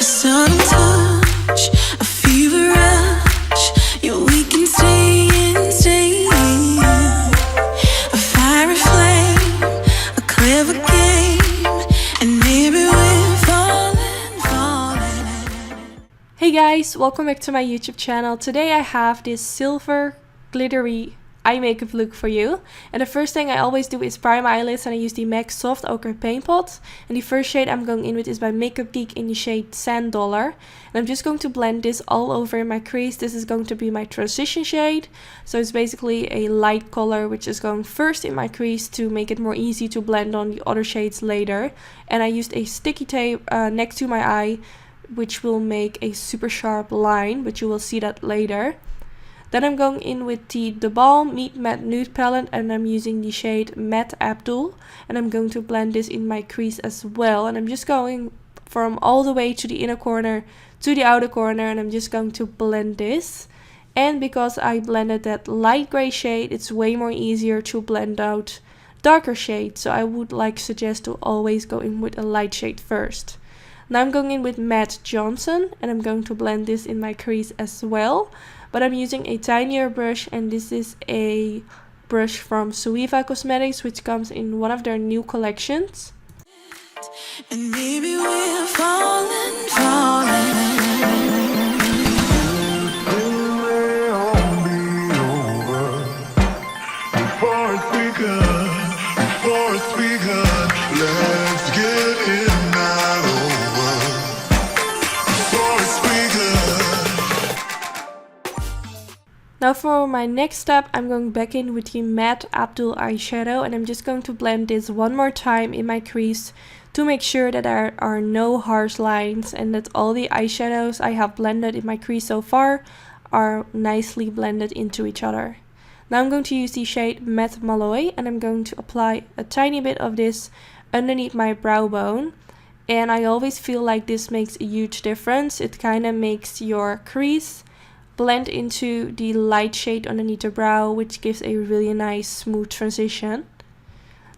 sudden touch, a fever rush. Yeah, we can stay and stay. A fiery flame, a clever game, and maybe we're falling. Hey guys, welcome back to my YouTube channel. Today I have this silver glittery eye makeup look for you. And the first thing I always do is prime my eyelids, and I use the MAC Soft Ochre Paint Pot. And the first shade I'm going in with is by Makeup Geek in the shade Sand Dollar. And I'm just going to blend this all over in my crease. This is going to be my transition shade. So it's basically a light color which is going first in my crease to make it more easy to blend on the other shades later. And I used a sticky tape next to my eye, which will make a super sharp line, but you will see that later. Then I'm going in with the Balm Meet Matte Nude palette, and I'm using the shade Matte Abdul, and I'm going to blend this in my crease as well. And I'm just going from all the way to the inner corner to the outer corner, and I'm just going to blend this. And because I blended that light gray shade, it's way more easier to blend out darker shades, so I would suggest to always go in with a light shade first. Now I'm going in with Matte Johnson, and I'm going to blend this in my crease as well. But I'm using a tinier brush, and this is a brush from Suiva Cosmetics, which comes in one of their new collections. And maybe we're falling. Let's get in that over. Before it's Now for my next step, I'm going back in with the Matte Abdul eyeshadow, and I'm just going to blend this one more time in my crease to make sure that there are no harsh lines and that all the eyeshadows I have blended in my crease so far are nicely blended into each other. Now I'm going to use the shade Matte Malloy, and I'm going to apply a tiny bit of this underneath my brow bone. And I always feel like this makes a huge difference. It kind of makes your crease blend into the light shade underneath the brow, which gives a really nice smooth transition.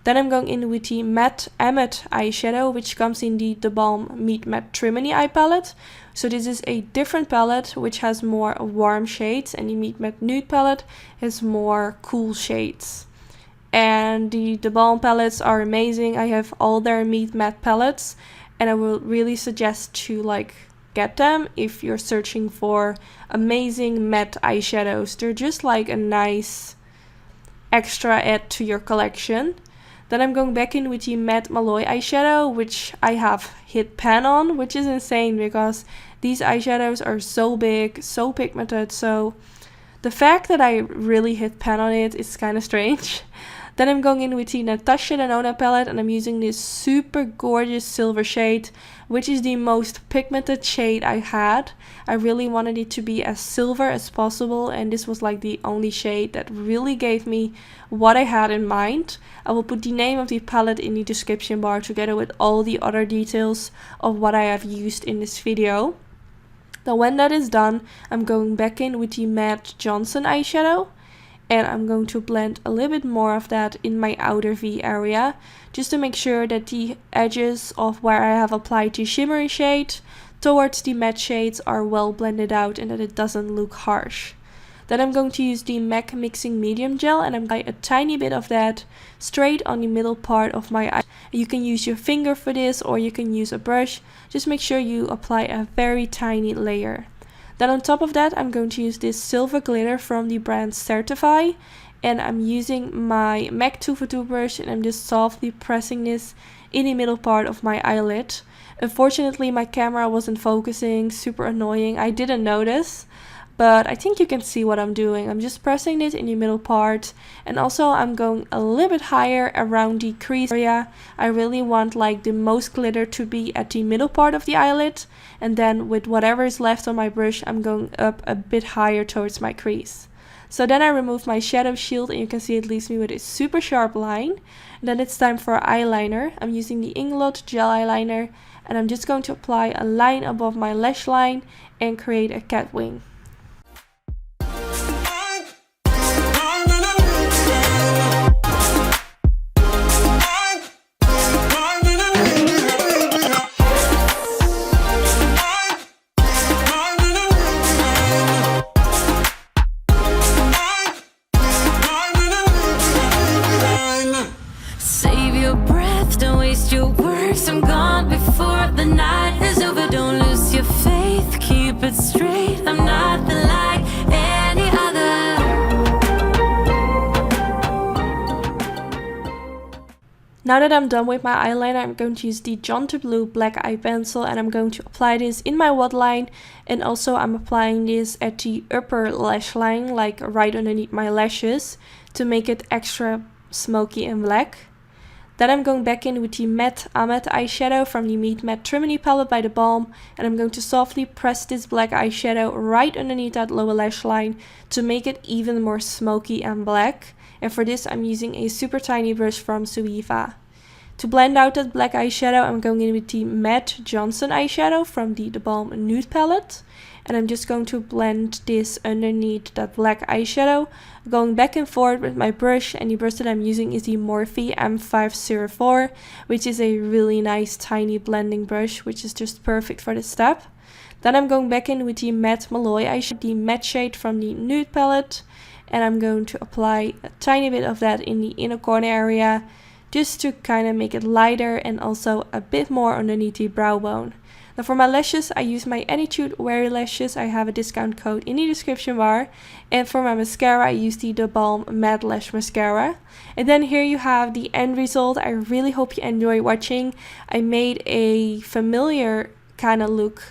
Then I'm going in with the Matte Emmet eyeshadow, which comes in the Balm Meet Matte Trimony eye palette. So this is a different palette which has more warm shades, and the Meet Matte Nude palette has more cool shades. And the Balm palettes are amazing. I have all their Meet Matte palettes, and I will really suggest to get them if you're searching for amazing matte eyeshadows. They're just like a nice extra add to your collection. Then I'm going back in with the Matte Malloy eyeshadow, which I have hit pan on, which is insane because these eyeshadows are so big, so pigmented, so the fact that I really hit pan on it is kind of strange. Then I'm going in with the Natasha Denona palette, and I'm using this super gorgeous silver shade, which is the most pigmented shade I had. I really wanted it to be as silver as possible, and this was the only shade that really gave me what I had in mind. I will put the name of the palette in the description bar together with all the other details of what I have used in this video. Now when that is done, I'm going back in with the Matte Johnson eyeshadow. And I'm going to blend a little bit more of that in my outer V area, just to make sure that the edges of where I have applied the shimmery shade towards the matte shades are well blended out and that it doesn't look harsh. Then I'm going to use the MAC Mixing Medium Gel, and I'm going to apply a tiny bit of that straight on the middle part of my eye. You can use your finger for this, or you can use a brush. Just make sure you apply a very tiny layer. Then on top of that, I'm going to use this silver glitter from the brand Certify, and I'm using my MAC 2for2 brush, and I'm just softly pressing this in the middle part of my eyelid. Unfortunately, my camera wasn't focusing, super annoying. I didn't notice, but I think you can see what I'm doing. I'm just pressing this in the middle part, and also I'm going a little bit higher around the crease area. I really want the most glitter to be at the middle part of the eyelid, and then with whatever is left on my brush, I'm going up a bit higher towards my crease. So then I remove my shadow shield, and you can see it leaves me with a super sharp line. And then it's time for eyeliner. I'm using the Inglot gel eyeliner, and I'm just going to apply a line above my lash line and create a cat wing. before the night is over. Don't lose your faith, keep it straight. I'm nothing like any other. Now that I'm done with my eyeliner, I'm going to use the Jonte Blue black eye pencil and I'm going to apply this in my waterline, and also I'm applying this at the upper lash line, like right underneath my lashes, to make it extra smoky and black. Then I'm going back in with the matte Ahmed eyeshadow from the Meet Matte Trimony palette by The Balm, and I'm going to softly press this black eyeshadow right underneath that lower lash line to make it even more smoky and black. And for this I'm using a super tiny brush from Suiva. To blend out that black eyeshadow, I'm going in with the Matte Johnson eyeshadow from the Balm Nude palette. And I'm just going to blend this underneath that black eyeshadow, going back and forth with my brush, and the brush that I'm using is the Morphe M504, which is a really nice tiny blending brush, which is just perfect for this step. Then I'm going back in with the Matte Malloy eyeshadow, the matte shade from the Nude palette, and I'm going to apply a tiny bit of that in the inner corner area, just to kind of make it lighter and also a bit more underneath the brow bone. Now for my lashes, I use my Attitude Weary Lashes. I have a discount code in the description bar. And for my mascara, I use the Balm Matte Lash Mascara. And then here you have the end result. I really hope you enjoy watching. I made a familiar kind of look,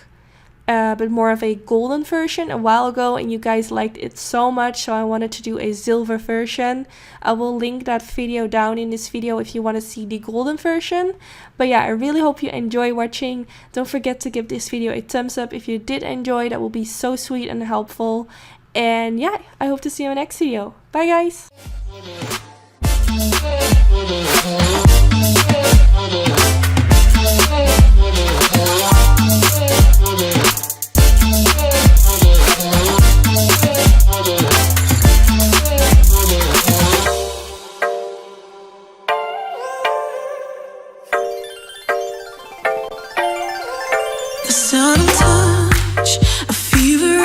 but more of a golden version a while ago, and you guys liked it so much, so I wanted to do a silver version. I will link that video down in this video if you want to see the golden version. But yeah, I really hope you enjoy watching. Don't forget to give this video a thumbs up if you did enjoy. That will be so sweet and helpful. And yeah, I hope to see you in my next video. Bye guys! A subtle touch, a fever